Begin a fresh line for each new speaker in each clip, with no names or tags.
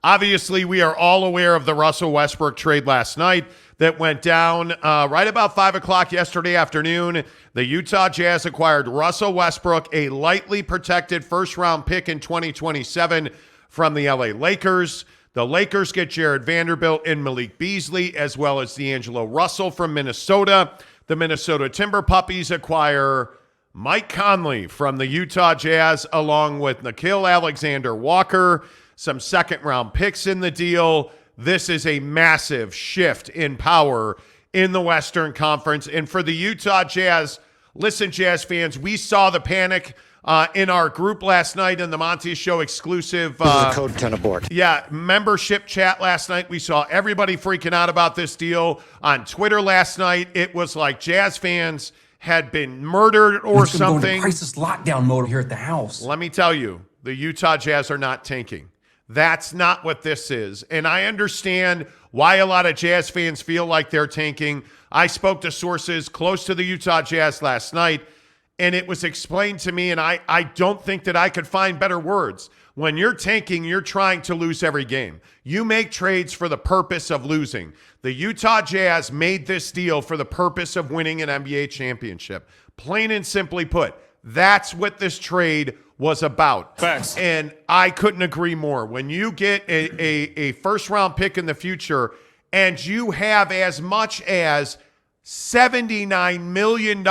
Obviously, we are all aware of the Russell Westbrook trade last night that went down right about 5 o'clock yesterday afternoon. The Utah Jazz acquired Russell Westbrook, a lightly protected first-round pick in 2027 from the LA Lakers. The Lakers get Jarred Vanderbilt and Malik Beasley, as well as D'Angelo Russell from Minnesota. The Minnesota Timber Puppies acquire Mike Conley from the Utah Jazz, along with Mikal Alexander-Walker, some second-round picks in the deal. This is a massive shift in power in the Western Conference. And for the Utah Jazz, listen, Jazz fans, we saw the panic in our group last night in the Monty Show exclusive.
Code 10 abort.
Yeah, membership chat last night. We saw everybody freaking out about this deal. On Twitter last night, it was like Jazz fans had been murdered or something.
Crisis lockdown mode here at the house.
Let me tell you, the Utah Jazz are not tanking. That's not what this is. And I understand why a lot of Jazz fans feel like they're tanking. I spoke to sources close to the Utah Jazz last night, and it was explained to me, and I don't think that I could find better words. When you're tanking, you're trying to lose every game. You make trades for the purpose of losing. The Utah Jazz made this deal for the purpose of winning an NBA championship. Plain and simply put, that's what this trade was about.
Facts.
And I couldn't agree more. When you get a first-round pick in the future and you have as much as $79 million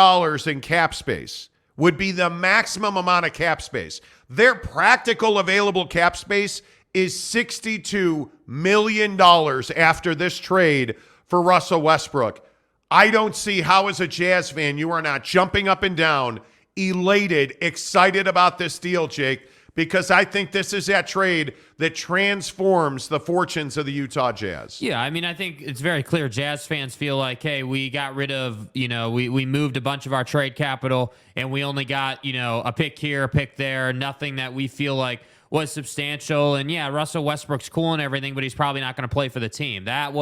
in cap space, would be the maximum amount of cap space. Their practical available cap space is $62 million after this trade for Russell Westbrook. I don't see how, as a Jazz fan, you are not jumping up and down, elated, excited about this deal, Jake, because I think this is that trade that transforms the fortunes of the Utah Jazz.
Yeah, I mean, I think it's very clear Jazz fans feel like, hey, we got rid of, we moved a bunch of our trade capital and we only got, a pick here, a pick there, nothing that we feel like was substantial. And yeah, Russell Westbrook's cool and everything, but he's probably not going to play for the team. That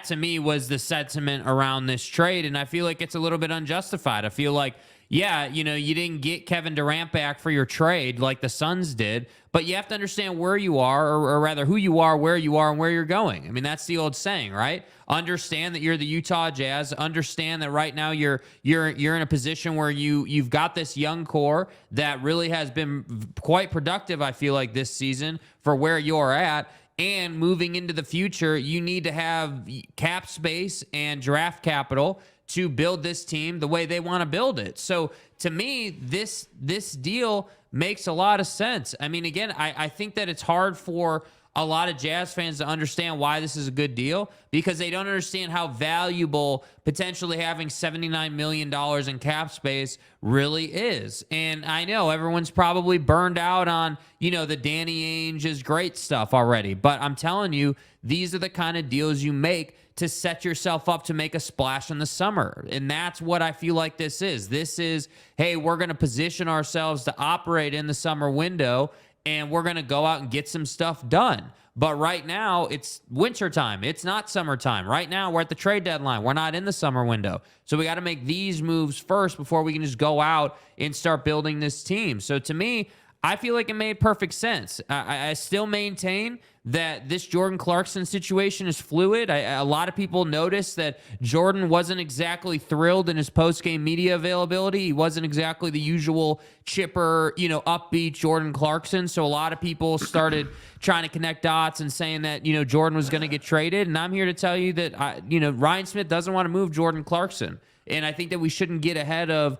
to me was the sentiment around this trade, and I feel like it's a little bit unjustified. I feel like, yeah, you didn't get Kevin Durant back for your trade like the Suns did, but you have to understand where you are, or rather who you are, where you are, and where you're going. I mean, that's the old saying, right? Understand that you're the Utah Jazz. Understand that right now you're in a position where you've got this young core that really has been quite productive, I feel like, this season for where you're at. And moving into the future, you need to have cap space and draft capital to build this team the way they want to build it. So to me, this deal makes a lot of sense. I mean, again, I think that it's hard for a lot of Jazz fans to understand why this is a good deal, because they don't understand how valuable potentially having $79 million in cap space really is. And I know everyone's probably burned out on, the Danny Ainge is great stuff already, but I'm telling you, these are the kind of deals you make to set yourself up to make a splash in the summer. And that's what I feel like this is. This is, hey, we're going to position ourselves to operate in the summer window, and we're going to go out and get some stuff done. But right now, it's wintertime. It's not summertime. Right now, we're at the trade deadline. We're not in the summer window. So we got to make these moves first before we can just go out and start building this team. So to me, I feel like it made perfect sense. I still maintain that this Jordan Clarkson situation is fluid. A lot of people noticed that Jordan wasn't exactly thrilled in his post-game media availability. He wasn't exactly the usual chipper, upbeat Jordan Clarkson. So a lot of people started trying to connect dots and saying that, Jordan was going to get traded. And I'm here to tell you that, Ryan Smith doesn't want to move Jordan Clarkson. And I think that we shouldn't get ahead of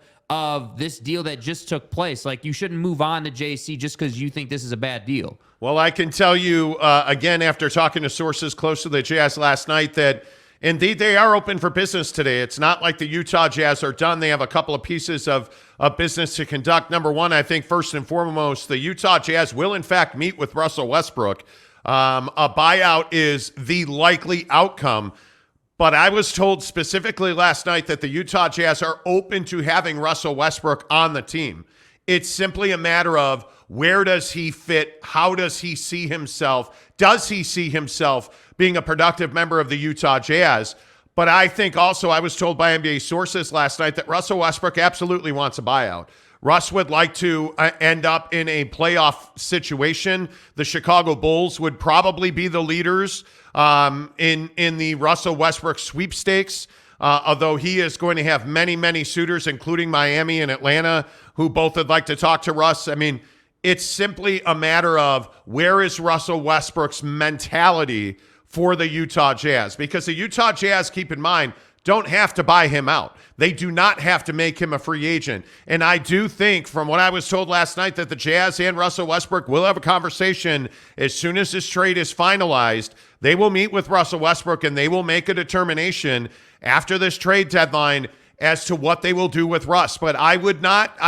this deal that just took place. Like, you shouldn't move on to JC just because you think this is a bad deal.
Well, I can tell you, again, after talking to sources close to the Jazz last night, that indeed they are open for business today. It's not like the Utah Jazz are done. They have a couple of pieces of business to conduct. Number one, I think first and foremost, the Utah Jazz will, in fact, meet with Russell Westbrook. A buyout is the likely outcome. But I was told specifically last night that the Utah Jazz are open to having Russell Westbrook on the team. It's simply a matter of, where does he fit? How does he see himself? Does he see himself being a productive member of the Utah Jazz? But I think also, I was told by NBA sources last night that Russell Westbrook absolutely wants a buyout. Russ would like to end up in a playoff situation. The Chicago Bulls would probably be the leaders in the Russell Westbrook sweepstakes, although he is going to have many, many suitors, including Miami and Atlanta, who both would like to talk to Russ. I mean, it's simply a matter of where is Russell Westbrook's mentality for the Utah Jazz, because the Utah Jazz, keep in mind, don't have to buy him out. They do not have to make him a free agent. And I do think, from what I was told last night, that the Jazz and Russell Westbrook will have a conversation as soon as this trade is finalized. They will meet with Russell Westbrook and they will make a determination after this trade deadline as to what they will do with Russ. But I would not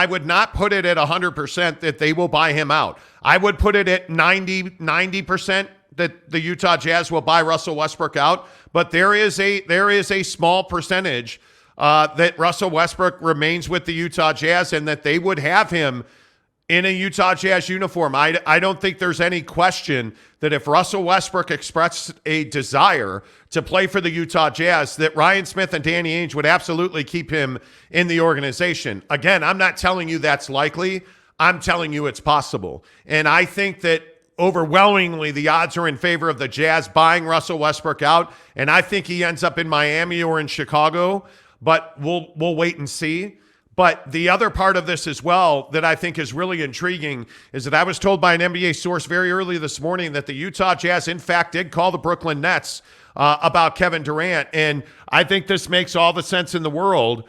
put it at 100% that they will buy him out. I would put it at 90% that the Utah Jazz will buy Russell Westbrook out, but there is a small percentage that Russell Westbrook remains with the Utah Jazz and that they would have him in a Utah Jazz uniform. I don't think there's any question that if Russell Westbrook expressed a desire to play for the Utah Jazz, that Ryan Smith and Danny Ainge would absolutely keep him in the organization. Again, I'm not telling you that's likely. I'm telling you it's possible. And I think that overwhelmingly, the odds are in favor of the Jazz buying Russell Westbrook out, and I think he ends up in Miami or in Chicago, but we'll wait and see. But the other part of this as well that I think is really intriguing is that I was told by an NBA source very early this morning that the Utah Jazz, in fact, did call the Brooklyn Nets about Kevin Durant, and I think this makes all the sense in the world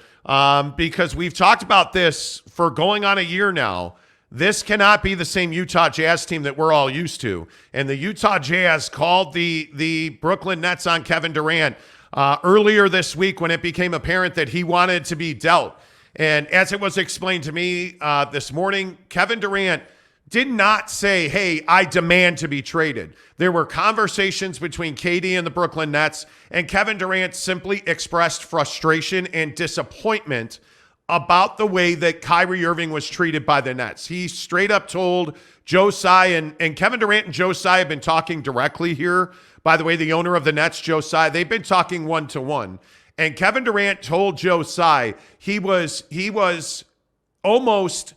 because we've talked about this for going on a year now. This cannot be the same Utah Jazz team that we're all used to. And the Utah Jazz called the Brooklyn Nets on Kevin Durant earlier this week when it became apparent that he wanted to be dealt. And as it was explained to me this morning, Kevin Durant did not say, hey, I demand to be traded. There were conversations between KD and the Brooklyn Nets, and Kevin Durant simply expressed frustration and disappointment about the way that Kyrie Irving was treated by the Nets. He straight up told Joe Tsai, and Kevin Durant and Joe Tsai have been talking directly here. By the way, the owner of the Nets, Joe Tsai, they've been talking one-to-one. And Kevin Durant told Joe Tsai he was almost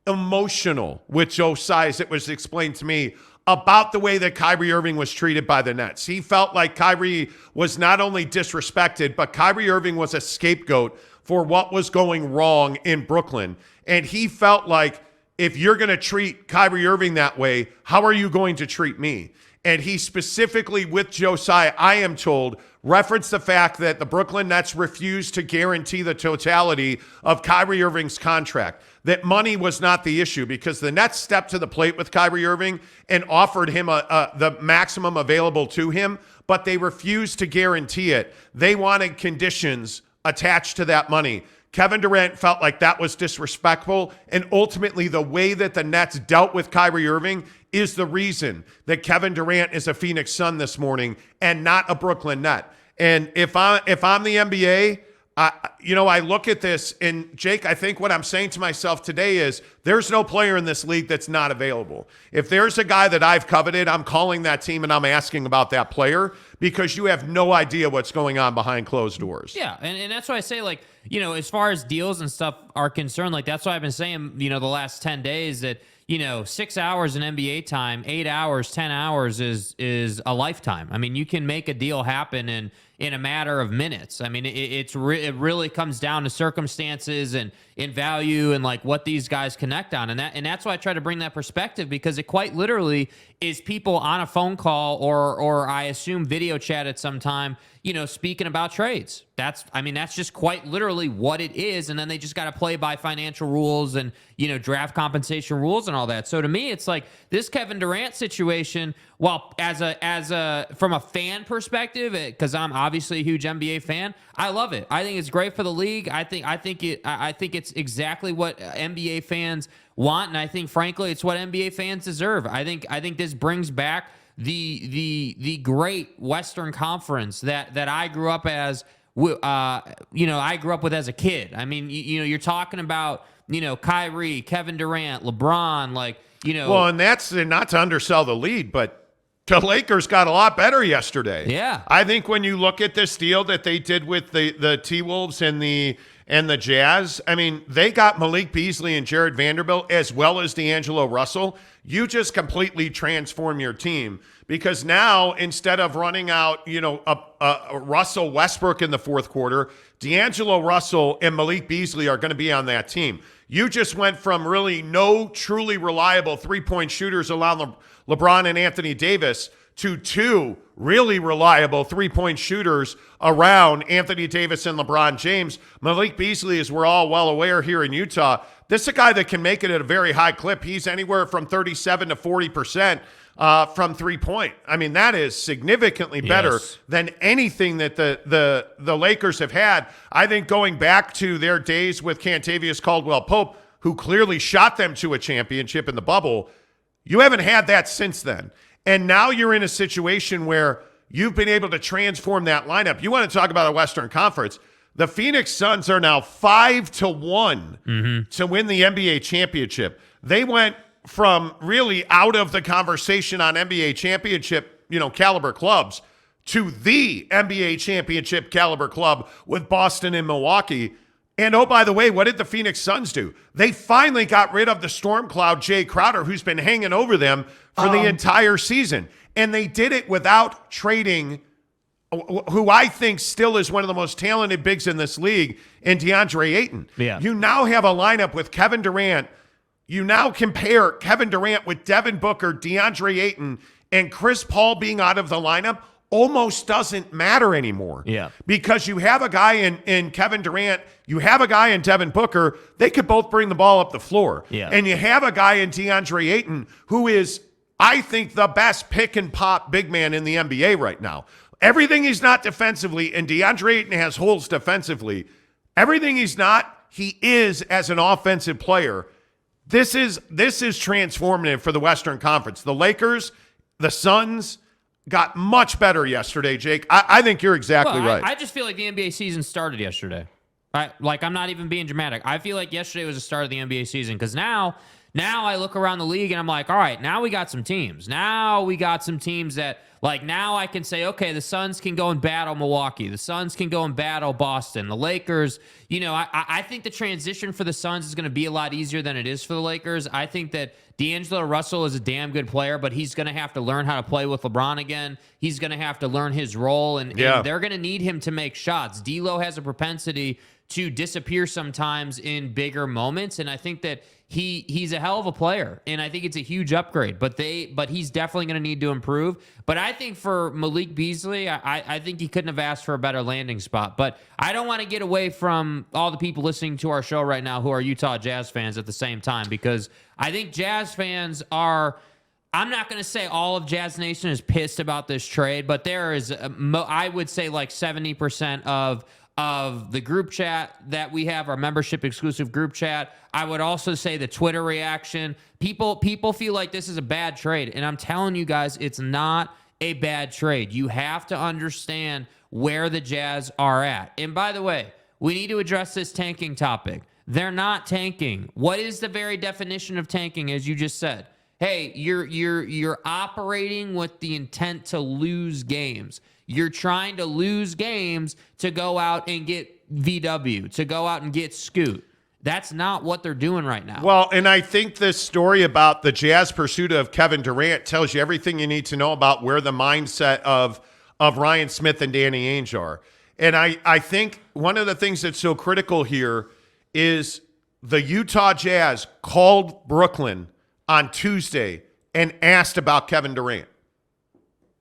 emotional with Joe Tsai, as it was explained to me, about the way that Kyrie Irving was treated by the Nets. He felt like Kyrie was not only disrespected, but Kyrie Irving was a scapegoat for what was going wrong in Brooklyn. And he felt like, if you're going to treat Kyrie Irving that way, how are you going to treat me? And he specifically, with Joe Tsai, I am told, referenced the fact that the Brooklyn Nets refused to guarantee the totality of Kyrie Irving's contract, that money was not the issue because the Nets stepped to the plate with Kyrie Irving and offered him the maximum available to him, but they refused to guarantee it. They wanted conditions attached to that money. Kevin Durant felt like that was disrespectful, and ultimately the way that the Nets dealt with Kyrie Irving is the reason that Kevin Durant is a Phoenix Sun this morning and not a Brooklyn Net. And if I'm the NBA, I look at this, and Jake, I think what I'm saying to myself today is there's no player in this league that's not available. If there's a guy that I've coveted, I'm calling that team and I'm asking about that player because you have no idea what's going on behind closed doors.
Yeah, and that's why I say, like, as far as deals and stuff are concerned, like, that's why I've been saying, the last 10 days that, 6 hours in NBA time, 8 hours, 10 hours is a lifetime. I mean, you can make a deal happen in a matter of minutes. I mean, it really comes down to circumstances and in value and like what these guys connect on. And that's why I try to bring that perspective, because it quite literally is people on a phone call or I assume video chat at some time, speaking about trades. That's just quite literally what it is. And then they just got to play by financial rules and, draft compensation rules and all that. So to me, it's like this Kevin Durant situation, while as a from a fan perspective, because I'm obviously a huge NBA fan, I love it. I think it's great for the league. I think it's exactly what NBA fans want, and I think frankly it's what NBA fans deserve. I think this brings back the great Western Conference that I grew up as. I grew up with as a kid. I mean, you're talking about Kyrie, Kevin Durant, LeBron, Well, and that's not to undersell the lead, but the Lakers got a lot better yesterday. Yeah,
I think when you look at this deal that they did with the T-Wolves and the and the Jazz, I mean, they got Malik Beasley and Jarred Vanderbilt as well as D'Angelo Russell. You just completely transform your team because now instead of running out, a Russell Westbrook in the fourth quarter, D'Angelo Russell and Malik Beasley are going to be on that team. You just went from really no truly reliable three-point shooters around LeBron and Anthony Davis to two really reliable three-point shooters around Anthony Davis and LeBron James. Malik Beasley, as we're all well aware here in Utah, this is a guy that can make it at a very high clip. He's anywhere from 37 to 40% from three-point. I mean, that is significantly better than anything that the Lakers have had. I think going back to their days with Kentavious Caldwell-Pope, who clearly shot them to a championship in the bubble, you haven't had that since then. And now you're in a situation where you've been able to transform that lineup. You want to talk about a Western Conference. The Phoenix Suns are now 5-1 to win the NBA championship. They went from really out of the conversation on NBA championship, caliber clubs to the NBA championship caliber club with Boston and Milwaukee. And oh, by the way, what did the Phoenix Suns do? They finally got rid of the storm cloud, Jay Crowder, who's been hanging over them for the entire season. And they did it without trading who I think still is one of the most talented bigs in this league, in DeAndre Ayton.
Yeah.
You now have a lineup with Kevin Durant. You now compare Kevin Durant with Devin Booker, DeAndre Ayton, and Chris Paul being out of the lineup almost doesn't matter anymore.
Yeah.
Because you have a guy in Kevin Durant, you have a guy in Devin Booker, they could both bring the ball up the floor.
Yeah.
And you have a guy in DeAndre Ayton who is, I think, the best pick and pop big man in the NBA right now. Everything he's not defensively, and DeAndre Ayton has holes defensively. Everything he's not, he is as an offensive player. This is transformative for the Western Conference. The Lakers, the Suns got much better yesterday, Jake. I think you're exactly right.
I just feel like the NBA season started yesterday. I'm not even being dramatic. I feel like yesterday was the start of the NBA season because now I look around the league and I'm like, all right, now we got some teams. Now we got some teams that, now I can say, okay, the Suns can go and battle Milwaukee. The Suns can go and battle Boston. The Lakers, I think the transition for the Suns is going to be a lot easier than it is for the Lakers. I think that D'Angelo Russell is a damn good player, but he's going to have to learn how to play with LeBron again. He's going to have to learn his role, and they're going to need him to make shots. D'Lo has a propensity to disappear sometimes in bigger moments, and I think that he's a hell of a player, and I think it's a huge upgrade. But he's definitely going to need to improve. But I think for Malik Beasley, I think he couldn't have asked for a better landing spot. But I don't want to get away from all the people listening to our show right now who are Utah Jazz fans at the same time, because I think Jazz fans are. I'm not going to say all of Jazz Nation is pissed about this trade, but there is, I would say, 70% of the group chat that we have, our membership exclusive group chat. I would also say the Twitter reaction. People feel like this is a bad trade. And I'm telling you guys, it's not a bad trade. You have to understand where the Jazz are at. And by the way, we need to address this tanking topic. They're not tanking. What is the very definition of tanking, as you just said? Hey, you're operating with the intent to lose games. You're trying to lose games to go out and get VW, to go out and get Scoot. That's not what they're doing right now.
Well, and I think this story about the Jazz pursuit of Kevin Durant tells you everything you need to know about where the mindset of Ryan Smith and Danny Ainge are. And I think one of the things that's so critical here is the Utah Jazz called Brooklyn on Tuesday and asked about Kevin Durant.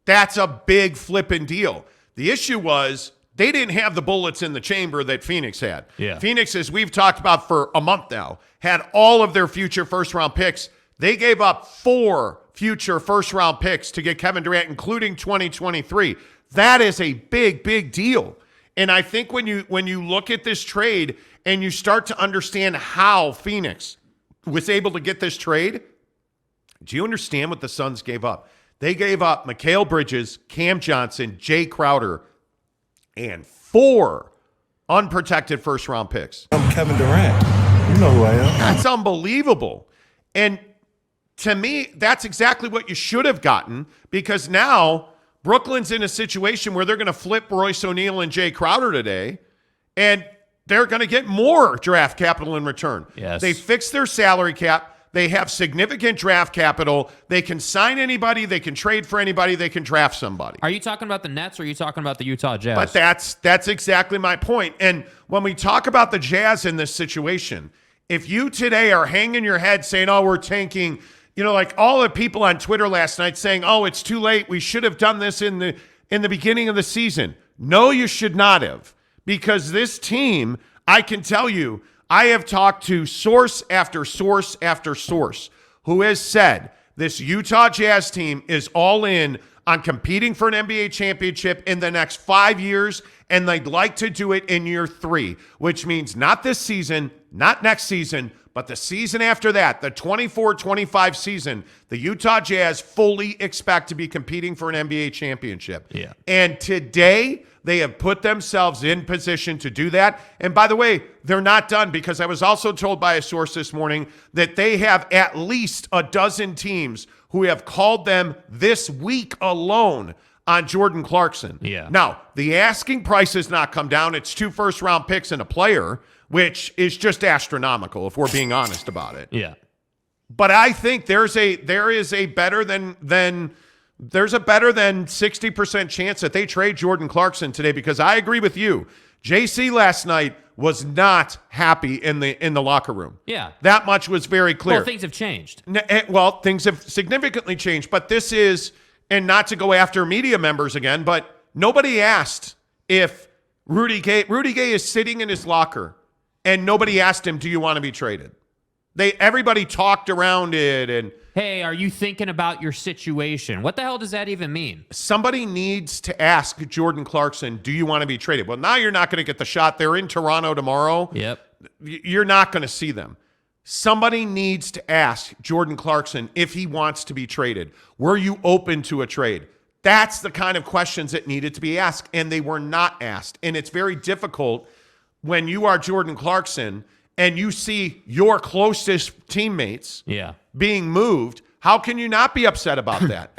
That's a big flipping deal. The issue was they didn't have the bullets in the chamber that Phoenix had.
Yeah.
Phoenix, as we've talked about for a month now, had all of their future first-round picks. They gave up 4 future first-round picks to get Kevin Durant, including 2023. That is a big, big deal. And I think when you look at this trade and you start to understand how Phoenix was able to get this trade, do you understand what the Suns gave up? They gave up Mikal Bridges, Cam Johnson, Jay Crowder, and 4 unprotected first-round picks.
I'm Kevin Durant. You know who I am.
That's unbelievable. And to me, that's exactly what you should have gotten, because now Brooklyn's in a situation where they're going to flip Royce O'Neal and Jay Crowder today, and they're going to get more draft capital in return.
Yes.
They fixed their salary cap. They have significant draft capital. They can sign anybody. They can trade for anybody. They can draft somebody.
Are you talking about the Nets or are you talking about the Utah Jazz?
But that's exactly my point. And when we talk about the Jazz in this situation, if you today are hanging your head saying, oh, we're tanking, like all the people on Twitter last night saying, oh, it's too late. We should have done this in the beginning of the season. No, you should not have. Because this team, I can tell you, I have talked to source after source after source who has said this Utah Jazz team is all in on competing for an NBA championship in the next 5 years, and they'd like to do it in year 3, which means not this season, not next season, but the season after that, the 24-25 season, the Utah Jazz fully expect to be competing for an NBA championship.
Yeah.
And today, they have put themselves in position to do that. And by the way, they're not done, because I was also told by a source this morning that they have at least a dozen teams who have called them this week alone on Jordan Clarkson.
Yeah.
Now, the asking price has not come down. It's 2 first-round picks and a player, which is just astronomical if we're being honest about it.
Yeah.
But I think there is a better than there's a better than 60% chance that they trade Jordan Clarkson today, because I agree with you. JC last night was not happy in the locker room.
Yeah.
That much was very clear.
Well, things have changed.
Well, things have significantly changed, but this is, and not to go after media members again, but nobody asked if Rudy Gay is sitting in his locker and nobody asked him, do you want to be traded? Everybody talked around it and,
hey, are you thinking about your situation? What the hell does that even mean?
Somebody needs to ask Jordan Clarkson, do you want to be traded? Well, now you're not going to get the shot. They're in Toronto tomorrow.
Yep.
You're not going to see them. Somebody needs to ask Jordan Clarkson if he wants to be traded. Were you open to a trade? That's the kind of questions that needed to be asked, and they were not asked. And it's very difficult when you are Jordan Clarkson and you see your closest teammates being moved. How can you not be upset about that?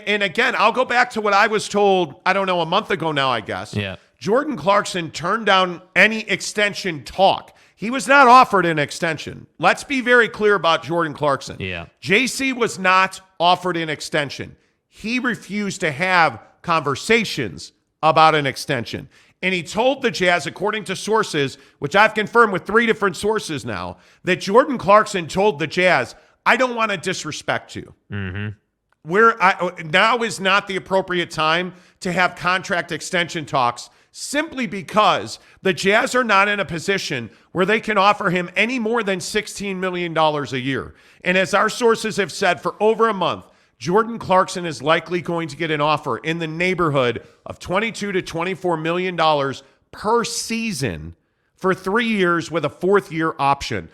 And again, I'll go back to what I was told, I don't know, a month ago now, I guess.
Yeah.
Jordan Clarkson turned down any extension talk. He was not offered an extension. Let's be very clear about Jordan Clarkson.
Yeah.
JC was not offered an extension. He refused to have conversations about an extension. And he told the Jazz, according to sources, which I've confirmed with 3 different sources now, that Jordan Clarkson told the Jazz, I don't want to disrespect you. Mm-hmm. Now is not the appropriate time to have contract extension talks, simply because the Jazz are not in a position where they can offer him any more than $16 million a year. And as our sources have said for over a month, Jordan Clarkson is likely going to get an offer in the neighborhood of $22 to $24 million per season for 3 years with a 4th-year option.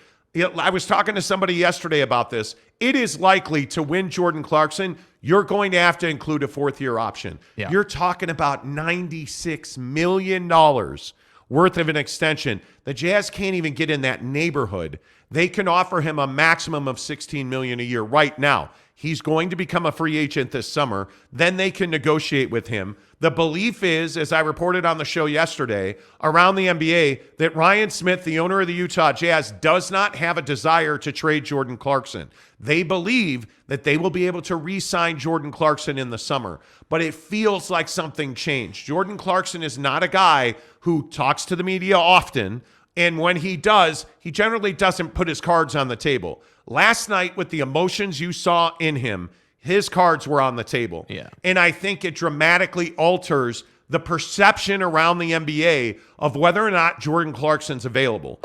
I was talking to somebody yesterday about this. It is likely to win Jordan Clarkson, you're going to have to include a 4th-year option.
Yeah.
You're talking about $96 million worth of an extension. The Jazz can't even get in that neighborhood. They can offer him a maximum of $16 million a year right now. He's going to become a free agent this summer. Then they can negotiate with him. The belief is, as I reported on the show yesterday, around the NBA, that Ryan Smith, the owner of the Utah Jazz, does not have a desire to trade Jordan Clarkson. They believe that they will be able to re-sign Jordan Clarkson in the summer. But it feels like something changed. Jordan Clarkson is not a guy who talks to the media often. And when he does, he generally doesn't put his cards on the table. Last night, with the emotions you saw in him, his cards were on the table.
Yeah.
And I think it dramatically alters the perception around the NBA of whether or not Jordan Clarkson's available.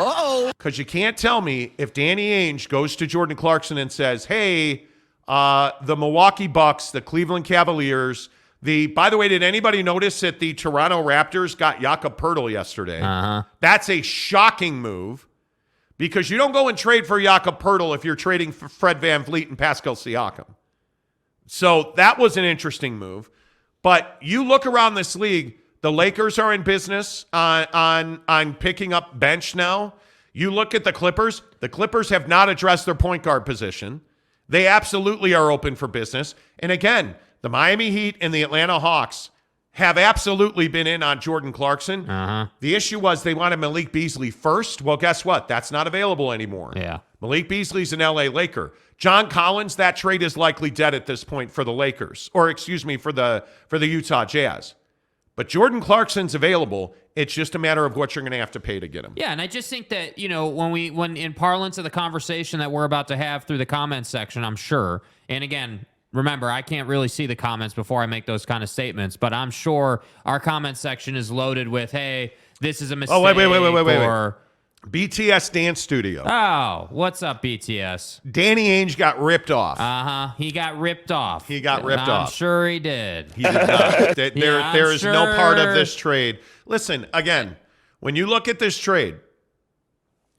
Because you can't tell me if Danny Ainge goes to Jordan Clarkson and says, hey, the Milwaukee Bucks, the Cleveland Cavaliers, by the way, did anybody notice that the Toronto Raptors got Jakob Poeltl yesterday?
Uh-huh.
That's a shocking move, because you don't go and trade for Jakob Poeltl if you're trading for Fred VanVleet and Pascal Siakam. So that was an interesting move. But you look around this league, the Lakers are in business on picking up bench now. You look at the Clippers. The Clippers have not addressed their point guard position. They absolutely are open for business. And again, the Miami Heat and the Atlanta Hawks have absolutely been in on Jordan Clarkson. The issue was they wanted Malik Beasley first. Well, guess what? That's not available anymore.
Yeah.
Malik Beasley's an LA Laker. John Collins, that trade is likely dead at this point for the Lakers, or excuse me, for the Utah Jazz. But Jordan Clarkson's available. It's just a matter of what you're going to have to pay to get him.
Yeah, and I just think that, when in parlance of the conversation that we're about to have through the comments section, I'm sure, and again, remember, I can't really see the comments before I make those kind of statements, but I'm sure our comment section is loaded with, hey, this is a mistake.
Oh, wait. BTS Dance Studio.
Oh, what's up, BTS?
Danny Ainge got ripped off.
He got ripped off.
I'm
sure he did.
He did not. There is no part of this trade. Listen, again, when you look at this trade,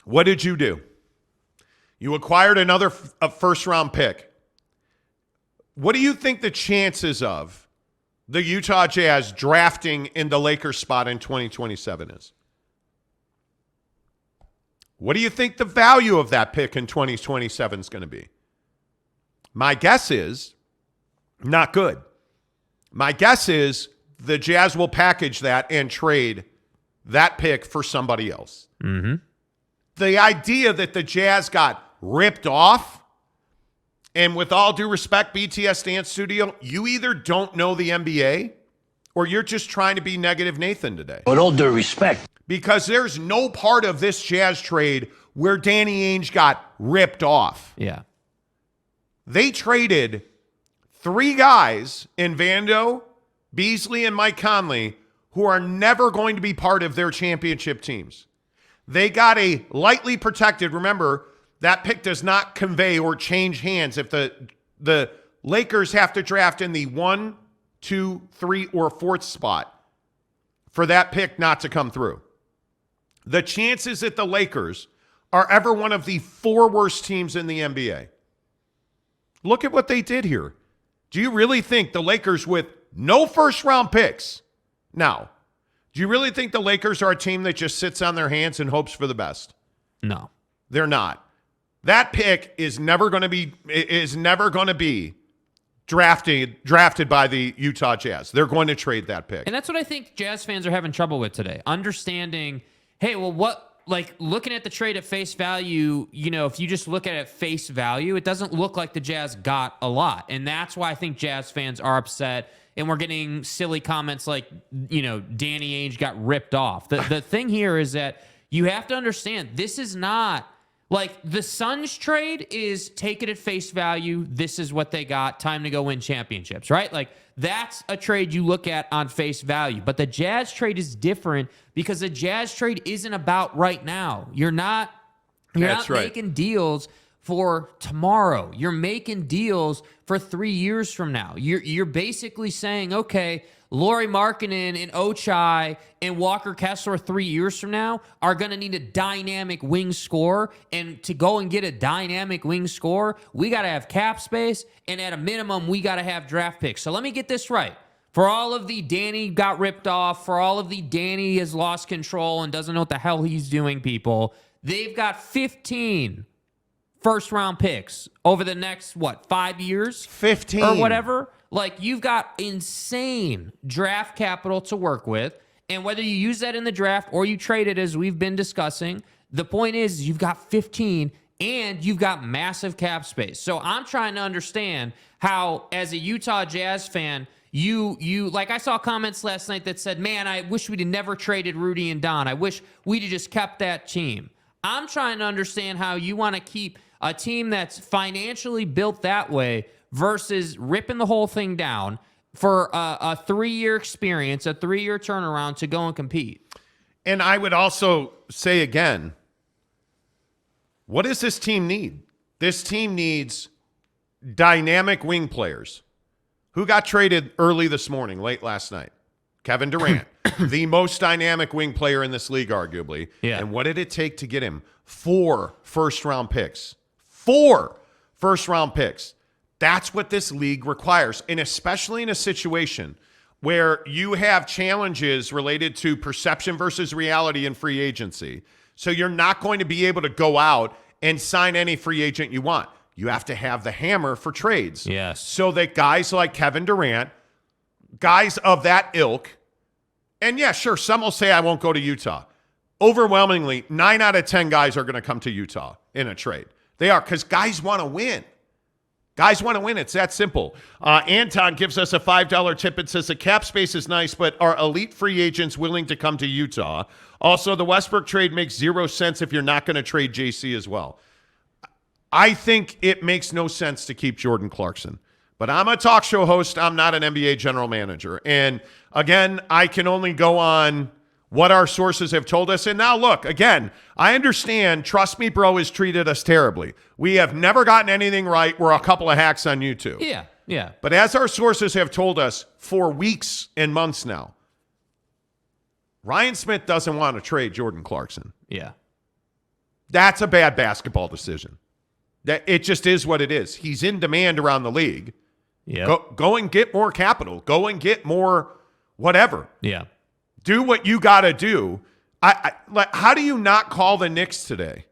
what did you do? You acquired another first-round pick. What do you think the chances of the Utah Jazz drafting in the Lakers spot in 2027 is? What do you think the value of that pick in 2027 is going to be? My guess is not good. My guess is the Jazz will package that and trade that pick for somebody else. The idea that the Jazz got ripped off, and with all due respect, BTS Dance Studio, you either don't know the NBA or you're just trying to be negative Nathan today.
With all due respect.
Because there's no part of this Jazz trade where Danny Ainge got ripped off.
Yeah.
They traded 3 guys in Vando, Beasley, and Mike Conley who are never going to be part of their championship teams. They got a lightly protected, remember, that pick does not convey or change hands if the Lakers have to draft in the 1, 2, 3, or 4th spot for that pick not to come through. The chances that the Lakers are ever one of the 4 worst teams in the NBA. Look at what they did here. Do you really think the Lakers with no first-round picks? Now, do you really think the Lakers are a team that just sits on their hands and hopes for the best?
No.
They're not. That pick is never going to be drafted by the Utah Jazz. They're going to trade that pick.
And that's what I think Jazz fans are having trouble with today. Understanding, hey, well, looking at the trade at face value, if you just look at it at face value, it doesn't look like the Jazz got a lot. And that's why I think Jazz fans are upset. And we're getting silly comments like, Danny Ainge got ripped off. The thing here is that you have to understand, this is not like the Suns trade is take it at face value. This is what they got. Time to go win championships, right? Like that's a trade you look at on face value. But the Jazz trade is different because the Jazz trade isn't about right now. You're not making deals for tomorrow. You're making deals for 3 years from now. You're basically saying, okay, Lauri Markkanen and Ochai and Walker Kessler 3 years from now are going to need a dynamic wing scorer. And to go and get a dynamic wing scorer, we got to have cap space. And at a minimum, we got to have draft picks. So let me get this right. For all of the Danny got ripped off, for all of the Danny has lost control and doesn't know what the hell he's doing, people, they've got 15 first-round picks over the next, 5 years?
15.
Or whatever. Like, you've got insane draft capital to work with, and whether you use that in the draft or you trade it, as we've been discussing, the point is you've got 15, and you've got massive cap space. So I'm trying to understand how, as a Utah Jazz fan, you like I saw comments last night that said, man, I wish we'd have never traded Rudy and Don. I wish we'd have just kept that team. I'm trying to understand how you want to keep a team that's financially built that way versus ripping the whole thing down for a 3-year experience, a 3-year turnaround to go and compete.
And I would also say again, what does this team need? This team needs dynamic wing players. Who got traded early this morning, late last night? Kevin Durant, the most dynamic wing player in this league, arguably.
Yeah.
And what did it take to get him? 4 first-round picks. 4 first-round picks. That's what this league requires, and especially in a situation where you have challenges related to perception versus reality in free agency. So you're not going to be able to go out and sign any free agent you want. You have to have the hammer for trades.
Yes.
So that guys like Kevin Durant guys of that ilk, and yeah, sure, some will say I won't go to Utah. Overwhelmingly, 9 out of 10 guys are going to come to Utah in a trade. They are, because guys want to win. Guys want to win. It's that simple. Anton gives us a $5 tip and says the cap space is nice, but are elite free agents willing to come to Utah? Also, the Westbrook trade makes zero sense if you're not going to trade JC as well. I think it makes no sense to keep Jordan Clarkson. But I'm a talk show host. I'm not an NBA general manager. And again, I can only go on what our sources have told us. And now look, again, I understand, trust me, bro, has treated us terribly. We have never gotten anything right. We're a couple of hacks on YouTube.
Yeah.
But as our sources have told us for weeks and months now, Ryan Smith doesn't want to trade Jordan Clarkson.
Yeah.
That's a bad basketball decision. That it just is what it is. He's in demand around the league.
Yeah.
Go and get more capital. Go and get more whatever.
Yeah.
Do what you got to do. Like, how do you not call the Knicks today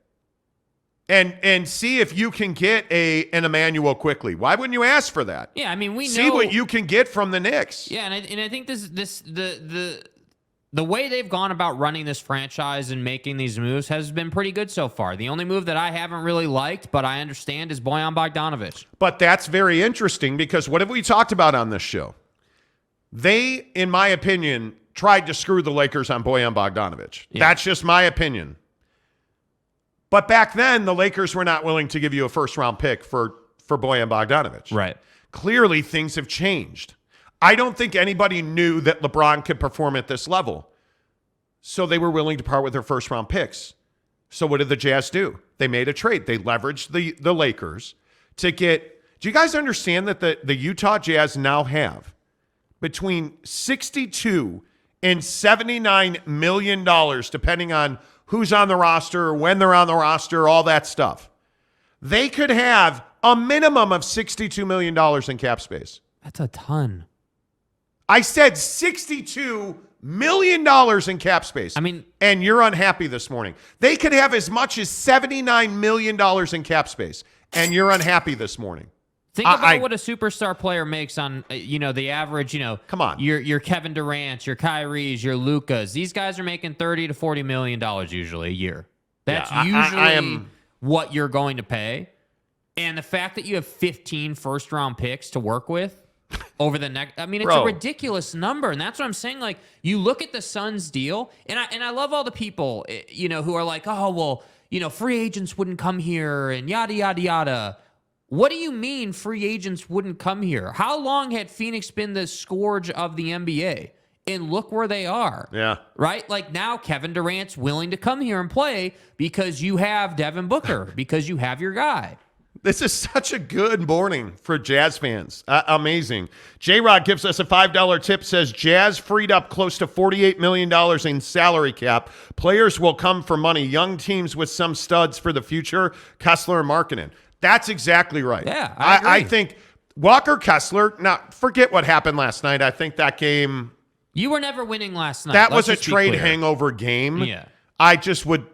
and see if you can get an Emmanuel quickly? Why wouldn't you ask for that?
Yeah, I mean, we
see
know
what you can get from the Knicks.
Yeah, and I think the way they've gone about running this franchise and making these moves has been pretty good so far. The only move that I haven't really liked, but I understand, is Bojan Bogdanovic.
But that's very interesting because what have we talked about on this show? They, in my opinion, tried to screw the Lakers on Bojan Bogdanovic. Yeah. That's just my opinion. But back then, the Lakers were not willing to give you a first-round pick for Bojan Bogdanovic.
Right.
Clearly, things have changed. I don't think anybody knew that LeBron could perform at this level. So they were willing to part with their first-round picks. So what did the Jazz do? They made a trade. They leveraged the Lakers to get... Do you guys understand that the Utah Jazz now have between $62 and $79 million, depending on who's on the roster, when they're on the roster, all that stuff. They could have a minimum of $62 million in cap space.
That's a ton.
I said $62 million in cap space.
I mean,
and you're unhappy this morning. They could have as much as $79 million in cap space, and you're unhappy this morning.
Think about what a superstar player makes on, the average,
come on.
Your Kevin Durant, your Kyries, your Lucas. These guys are making $30 to $40 million usually a year. That's usually what you're going to pay. And the fact that you have 15 first-round picks to work with over the next, it's a ridiculous number. And that's what I'm saying. Like, you look at the Suns deal, and I love all the people, who are like, oh, well, free agents wouldn't come here and yada, yada, yada. What do you mean free agents wouldn't come here? How long had Phoenix been the scourge of the NBA? And look where they are.
Yeah.
Right? Like, now Kevin Durant's willing to come here and play because you have Devin Booker, because you have your guy.
This is such a good morning for Jazz fans. Amazing. J-Rod gives us a $5 tip, says Jazz freed up close to $48 million in salary cap. Players will come for money. Young teams with some studs for the future. Kessler and Markkanen. That's exactly right.
Yeah, I agree.
I think Walker Kessler, now forget what happened last night. I think that game...
You were never winning last night.
That was a trade hangover game.
Yeah.
I just would...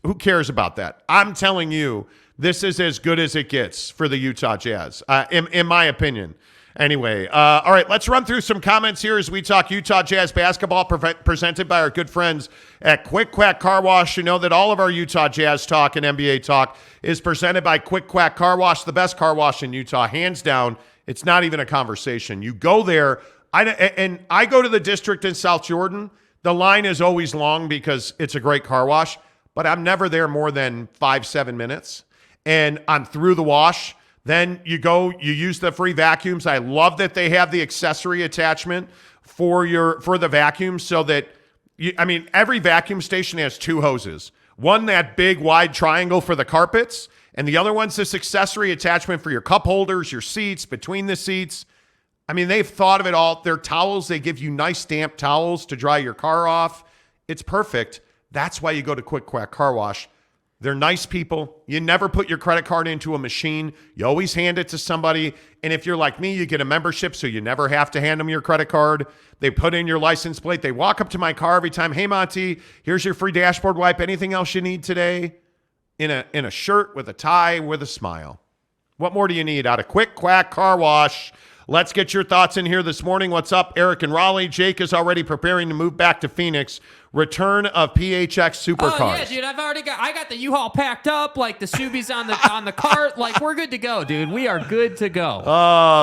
Who cares about that? I'm telling you, this is as good as it gets for the Utah Jazz, in my opinion. Anyway, all right, let's run through some comments here as we talk Utah Jazz basketball presented by our good friends at Quick Quack Car Wash. You know that all of our Utah Jazz talk and NBA talk is presented by Quick Quack Car Wash, the best car wash in Utah, hands down. It's not even a conversation. You go there, I go to the district in South Jordan. The line is always long because it's a great car wash, but I'm never there more than 5-7 minutes. And I'm through the wash. Then you go, you use the free vacuums. I love that they have the accessory attachment for the vacuum so that, every vacuum station has 2 hoses. One, that big wide triangle for the carpets, and the other one's this accessory attachment for your cup holders, your seats, between the seats. They've thought of it all. Their towels, they give you nice damp towels to dry your car off. It's perfect. That's why you go to Quick Quack Car Wash. They're nice people. You never put your credit card into a machine. You always hand it to somebody. And if you're like me, you get a membership so you never have to hand them your credit card. They put in your license plate. They walk up to my car every time. Hey, Monty, here's your free dashboard wipe. Anything else you need today? In a shirt with a tie with a smile. What more do you need out of Quick Quack Car Wash? Let's get your thoughts in here this morning. What's up, Eric and Raleigh? Jake is already preparing to move back to Phoenix. Return of PHX supercars.
Oh yeah, dude! I got the U-Haul packed up, like the Subies on the cart. Like we're good to go, dude. We are good to go.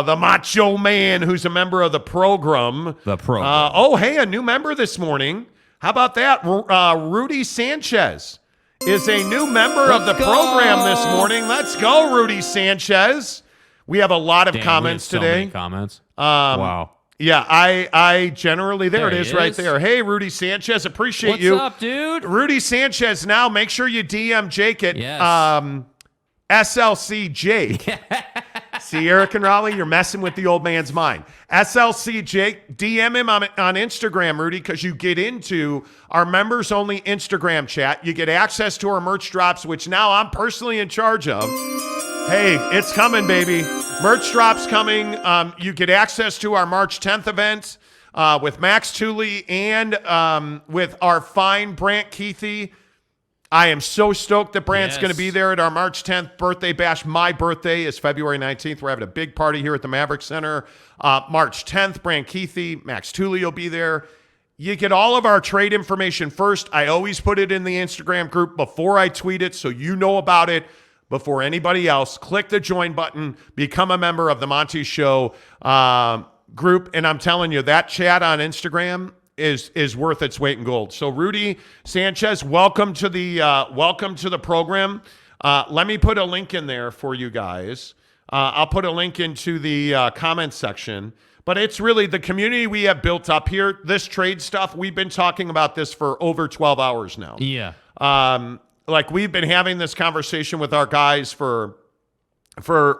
The Macho Man, who's a member of the program. Hey, a new member this morning. How about that? Rudy Sanchez is a new member of the program this morning. Let's go, Rudy Sanchez. We have a lot of comments today.
Many comments. Wow.
Yeah, I generally, there it is right
is.
there. Hey, Rudy Sanchez, appreciate you.
What's up, dude?
Rudy Sanchez, now make sure you DM Jake at
Yes.
SLC Jake. See, Eric and Raleigh, you're messing with the old man's mind. SLC Jake, DM him on Instagram, Rudy, because you get into our members-only Instagram chat. You get access to our merch drops, which now I'm personally in charge of. Hey, it's coming, baby. Merch drops coming. You get access to our March 10th event with Max Tooley and with our fine Brant Keithy. I am so stoked that Brant's going to be there at our March 10th birthday bash. My birthday is February 19th. We're having a big party here at the Maverick Center. March 10th, Brant Keithy, Max Tooley will be there. You get all of our trade information first. I always put it in the Instagram group before I tweet it, so you know about it before anybody else. Click the join button, become a member of the Monty Show group, and I'm telling you, that chat on Instagram is worth its weight in gold. So Rudy Sanchez, welcome to the program. Let me put a link in there for you guys. I'll put a link into the comment section. But it's really the community we have built up here. This trade stuff, we've been talking about this for over 12 hours now.
Yeah.
Like we've been having this conversation with our guys for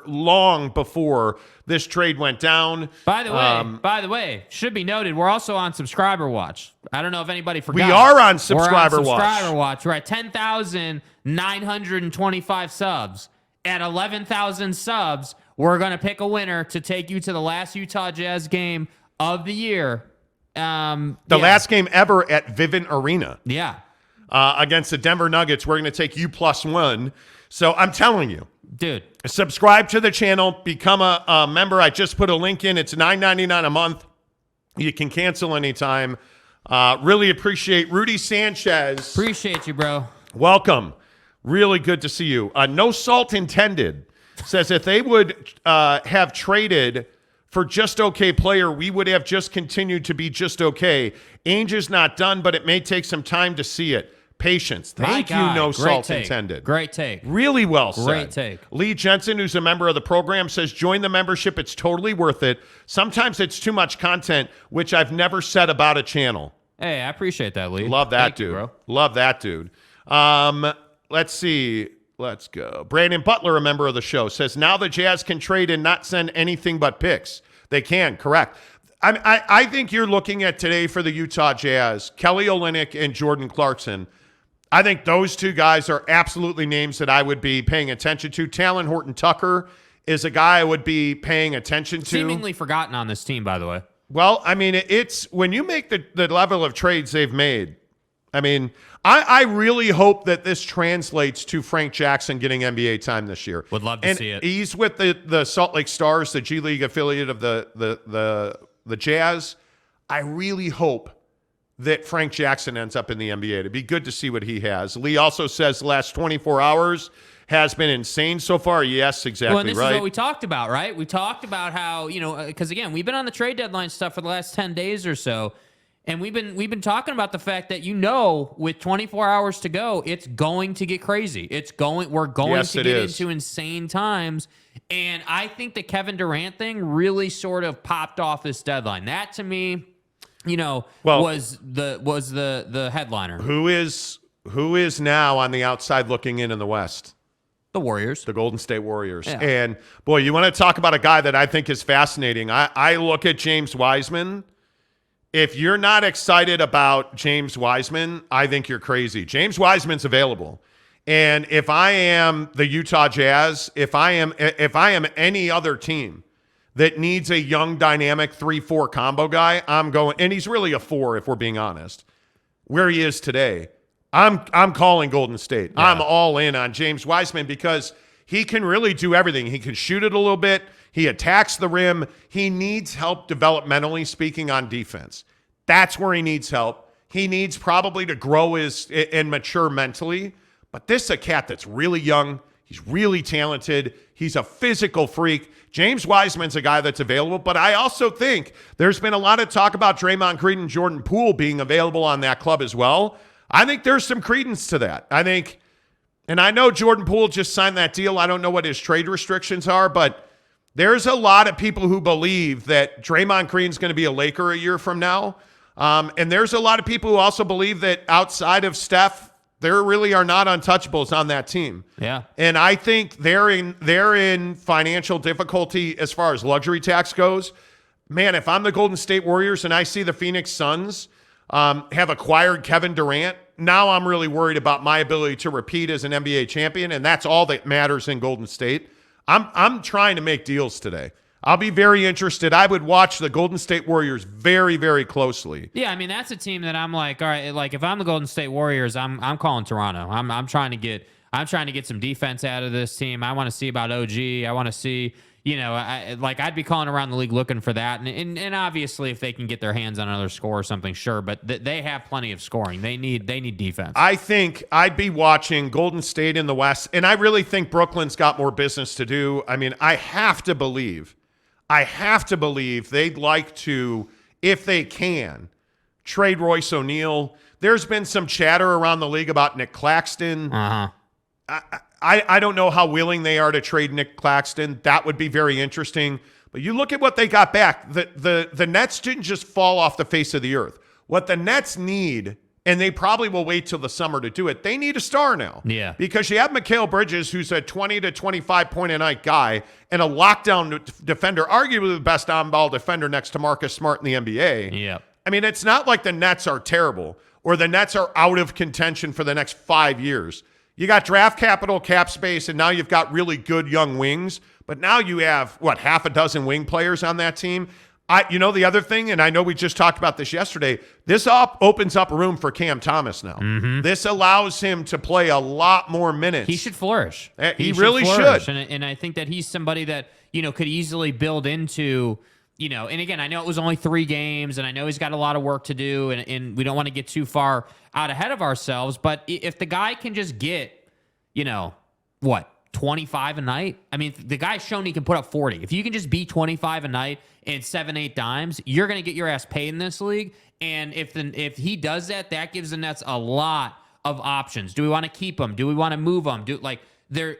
long before this trade went down.
By the way, should be noted, we're also on subscriber watch. I don't know if anybody forgot.
We are on subscriber
watch. We're at 10,925 subs. At 11,000 subs, we're going to pick a winner to take you to the last Utah Jazz game of the year.
Last game ever at Vivint Arena.
Yeah.
Against the Denver Nuggets. We're going to take you +1. So I'm telling you.
Dude.
Subscribe to the channel. Become a member. I just put a link in. It's $9.99 a month. You can cancel anytime. Really appreciate Rudy Sanchez.
Appreciate you, bro.
Welcome. Really good to see you. No salt intended. Says if they would have traded for just okay player, we would have just continued to be just okay. Ainge is not done, but it may take some time to see it. Patience. Thank you, no salt intended.
Great take.
Really well said.
Great take.
Lee Jensen, who's a member of the program, says, join the membership. It's totally worth it. Sometimes it's too much content, which I've never said about a channel.
Hey, I appreciate that, Lee.
Love that,
Thank
dude.
You, bro.
Love that, dude. Let's see. Let's go. Brandon Butler, a member of the show, says, now the Jazz can trade and not send anything but picks. They can, correct. I think you're looking at today for the Utah Jazz, Kelly Olynyk and Jordan Clarkson. I think those two guys are absolutely names that I would be paying attention to. Talon Horton-Tucker is a guy I would be paying attention to.
Seemingly forgotten on this team, by the way.
Well, I mean, it's when you make the level of trades they've made, I mean, I really hope that this translates to Frank Jackson getting NBA time this year.
Would love to see it.
He's with the Salt Lake Stars, the G League affiliate of the Jazz. I really hope that Frank Jackson ends up in the NBA. It'd be good to see what he has. Lee also says the last 24 hours has been insane so far. Yes, exactly
well, and this
right.
is what we talked about, right? We talked about how, because again, we've been on the trade deadline stuff for the last 10 days or so, and we've been talking about the fact that with 24 hours to go, it's going to get crazy. We're going to get into insane times. And I think the Kevin Durant thing really sort of popped off this deadline. That to me, was the headliner.
Who is now on the outside looking in the West?
The Warriors.
The Golden State Warriors.
Yeah.
And, boy, you want to talk about a guy that I think is fascinating. I look at James Wiseman. If you're not excited about James Wiseman, I think you're crazy. James Wiseman's available. And if I am the Utah Jazz, if I am any other team that needs a young, dynamic 3-4 combo guy, I'm going, and he's really a 4 if we're being honest, where he is today, I'm calling Golden State. Yeah. I'm all in on James Wiseman because he can really do everything. He can shoot it a little bit. He attacks the rim. He needs help developmentally speaking on defense. That's where he needs help. He needs probably to grow and mature mentally. But this is a cat that's really young. He's really talented. He's a physical freak. James Wiseman's a guy that's available, but I also think there's been a lot of talk about Draymond Green and Jordan Poole being available on that club as well. I think there's some credence to that. And I know Jordan Poole just signed that deal. I don't know what his trade restrictions are, but there's a lot of people who believe that Draymond Green's going to be a Laker a year from now. And there's a lot of people who also believe that outside of Steph, there really are not untouchables on that team.
Yeah.
And I think they're in financial difficulty as far as luxury tax goes. Man, if I'm the Golden State Warriors and I see the Phoenix Suns have acquired Kevin Durant, now I'm really worried about my ability to repeat as an NBA champion, and that's all that matters in Golden State. I'm trying to make deals today. I'll be very interested. I would watch the Golden State Warriors very, very closely.
Yeah, I mean, that's a team that I'm like, all right, like if I'm the Golden State Warriors, I'm calling Toronto. I'm trying to get some defense out of this team. I want to see about OG. I want to see, I'd be calling around the league looking for that. And obviously, if they can get their hands on another score or something, sure. But they have plenty of scoring. They need defense. I
think I'd be watching Golden State in the West, and I really think Brooklyn's got more business to do. I mean, I have to believe they'd like to, if they can, trade Royce O'Neal. There's been some chatter around the league about Nick Claxton. I don't know how willing they are to trade Nick Claxton. That would be very interesting. But you look at what they got back. The Nets didn't just fall off the face of the earth. What the Nets need, and they probably will wait till the summer to do it, they need a star now.
Yeah.
Because you have Mikal Bridges, who's a 20 to 25 point a night guy and a lockdown defender, arguably the best on-ball defender next to Marcus Smart in the NBA.
Yeah.
I mean, it's not like the Nets are terrible or the Nets are out of contention for the next 5 years. You got draft capital, cap space, and now you've got really good young wings. But now you have, half a dozen wing players on that team. The other thing, and I know we just talked about this yesterday, this opens up room for Cam Thomas now. Mm-hmm. This allows him to play a lot more minutes.
He should flourish.
He really should.
And I think that he's somebody that, could easily build into, and again, I know it was only 3 games, and I know he's got a lot of work to do, and we don't want to get too far out ahead of ourselves, but if the guy can just get, 25 a night? I mean, the guy's shown he can put up 40. If you can just be 25 a night and 7-8 dimes, you're going to get your ass paid in this league. And if he does that, that gives the Nets a lot of options. Do we want to keep him? Do we want to move him?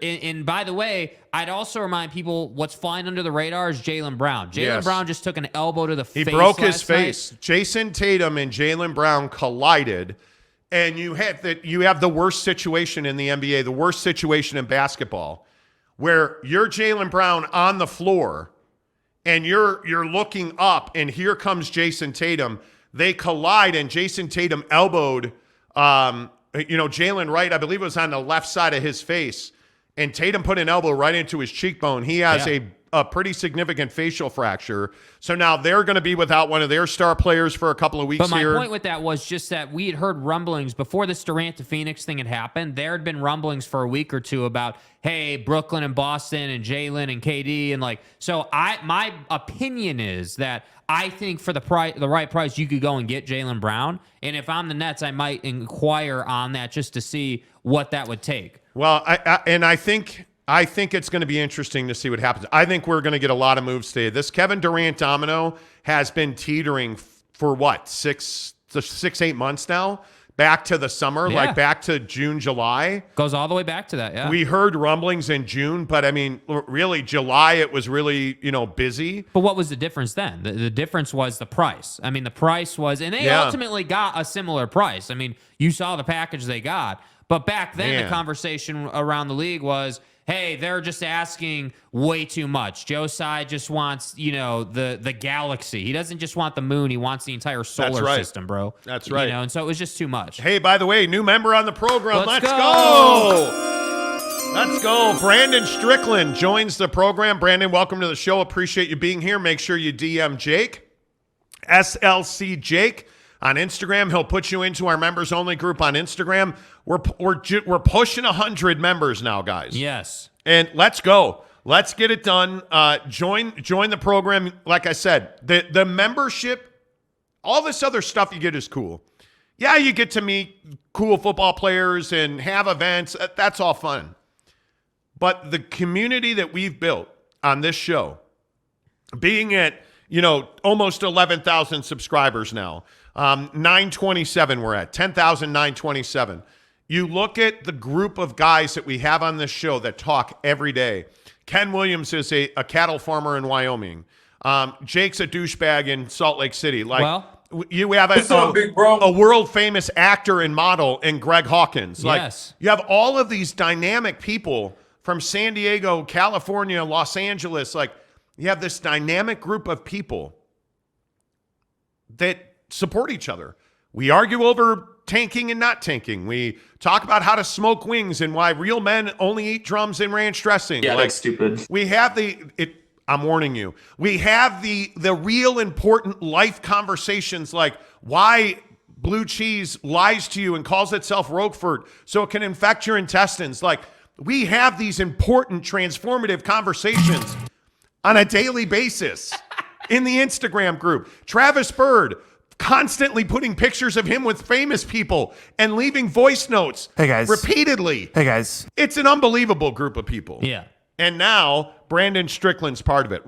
And by the way, I'd also remind people what's flying under the radar is Jaylen Brown. Jaylen Brown just took an elbow to the face.
He broke his face. Jason Tatum and Jaylen Brown collided. And you have the worst situation in the NBA, the worst situation in basketball, where you're Jaylen Brown on the floor, and you're looking up, and here comes Jason Tatum. They collide, and Jason Tatum elbowed, Jaylen right. I believe it was on the left side of his face, and Tatum put an elbow right into his cheekbone. He has a pretty significant facial fracture. So now they're going to be without one of their star players for a couple of weeks here.
But my point with that was just that we had heard rumblings before this Durant to Phoenix thing had happened. There had been rumblings for a week or two about, hey, Brooklyn and Boston and Jaylen and KD. And my opinion is that I think for the right price, you could go and get Jaylen Brown. And if I'm the Nets, I might inquire on that just to see what that would take.
Well, I think it's going to be interesting to see what happens. I think we're going to get a lot of moves today. This Kevin Durant domino has been teetering for 6-8 months now, back to the summer, back to June, July.
Goes all the way back to that, yeah.
We heard rumblings in June, but I mean, really, July, it was really, busy.
But what was the difference then? The difference was the price. I mean, the price was, and they ultimately got a similar price. I mean, you saw the package they got. But back then, the conversation around the league was, hey, they're just asking way too much. Joe Tsai just wants, the galaxy. He doesn't just want the moon. He wants the entire solar system, bro.
That's right.
And so it was just too much.
Hey, by the way, new member on the program. Let's go. Let's go. Brandon Strickland joins the program. Brandon, welcome to the show. Appreciate you being here. Make sure you DM Jake, SLC Jake. On Instagram, he'll put you into our members-only group on Instagram. We're pushing 100 members now, guys.
Yes.
And let's go. let's get it done. Join the program. Like I said, the membership, all this other stuff you get is cool. Yeah, you get to meet cool football players and have events. That's all fun. But the community that we've built on this show, being at, almost 11,000 subscribers now, 927 we're at, 10,927. You look at the group of guys that we have on this show that talk every day. Ken Williams is a cattle farmer in Wyoming. Jake's a douchebag in Salt Lake City. You have a world-famous actor and model in Greg Hawkins.
Yes.
You have all of these dynamic people from San Diego, California, Los Angeles. You have this dynamic group of people that support each other. We argue over tanking and not tanking. We talk about how to smoke wings and why real men only eat drums and ranch dressing.
Yeah, that's stupid.
We have I'm warning you. We have the real important life conversations, like why blue cheese lies to you and calls itself Roquefort so it can infect your intestines. We have these important transformative conversations on a daily basis in the Instagram group. Travis Bird constantly putting pictures of him with famous people and leaving voice notes repeatedly.
Hey, guys.
It's an unbelievable group of people.
Yeah.
And now Brandon Strickland's part of it.